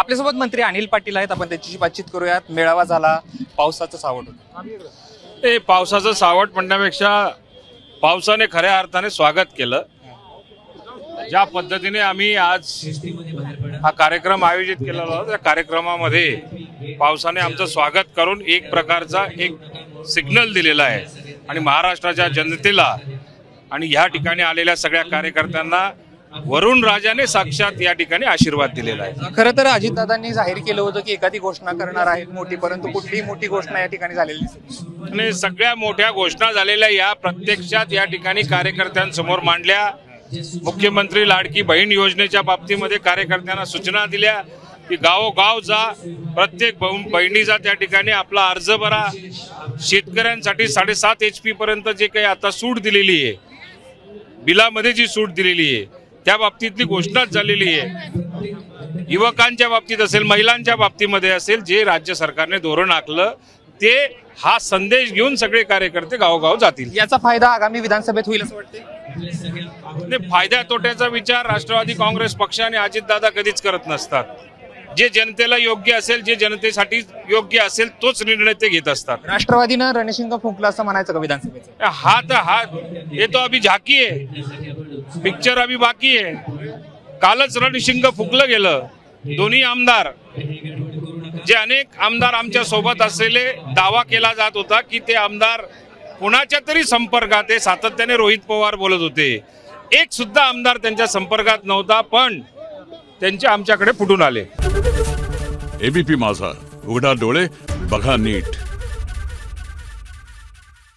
आपल्यासोबत मंत्री अनिल पाटील आहेत, आपण त्यांच्याशी बातचीत करूयात। मेळावा झाला, पावसाचं सावट होतं। ते पावसाचं सावट म्हणण्यापेक्षा पावसाने खऱ्या अर्थाने स्वागत केलं। ज्या पद्धतीने आम्ही आज हा कार्यक्रम आयोजित केलेला होता, त्या कार्यक्रमामध्ये पावसाने आमचं स्वागत करून एक प्रकारचा एक सिग्नल दिलेला आहे आणि महाराष्ट्राच्या जनतेला आणि ह्या ठिकाणी आलेल्या सगळ्या कार्यकर्त्यांना वरुण राजाने साक्षात या ठिकाणी आशीर्वाद दिलेला आहे। खरं तर अजितदादांनी जाहीर केलं होतं की एखादी घोषणा करणार आहेत मोठी, परंतु कुठलीही मोठी घोषणा या ठिकाणी झालेली नाही आणि सगळ्या मोठ्या घोषणा झालेल्या या प्रत्यक्षात या ठिकाणी कार्यकर्त्यांसमोर मांडल्या। मुख्यमंत्री लाडकी बहीण योजनेच्या बाबतीमध्ये कार्यकर्त्यांना सूचना दिल्या की गावोगाव जा, प्रत्येक बहिणीचा त्या ठिकाणी आपला अर्ज भरा। शेतकऱ्यांसाठी 7.5 HP पर्यंत जे काही आता सूट दिलेली आहे, बिलामध्ये जी सूट दिलेली आहे त्या बाबतीतली घोषणाच झालेली आहे। युवकांच्या बाबतीत असेल, महिलांच्या बाबतीमध्ये असेल, जे राज्य सरकारने धोरण आखलं ते हा संदेश घेऊन सगळे कार्यकर्ते गावोगाव जातील। याचा फायदा आगामी विधानसभेत होईल असं वाटतंय? फायद्या तोट्याचा विचार राष्ट्रवादी काँग्रेस पक्ष आणि अजितदादा कधीच करत नसतात। जे जनतेला योग्य असेल, जे जनतेसाठी योग्य असेल तोच निर्णय ते घेत असतात। राष्ट्रवादीनं रणशिंग फुंकला असं म्हणायचं का विधानसभेचं? हा ये तो अभी झाकी आहे, पिक्चर अभी बाकी आहे। कालच रणशिंग फुंकलं गेलं। दोन्ही आमदार, जे अनेक आमदार आमच्या सोबत असलेले, दावा केला जात होता की ते आमदार कुणाच्या तरी संपर्कात आहे, सातत्याने रोहित पवार बोलत होते, एक सुद्धा आमदार त्यांच्या संपर्कात नव्हता, पण त्यांचे आमच्याकडे फुटून आले। एबीपी माझा, उघडा डोळे बघा नीट।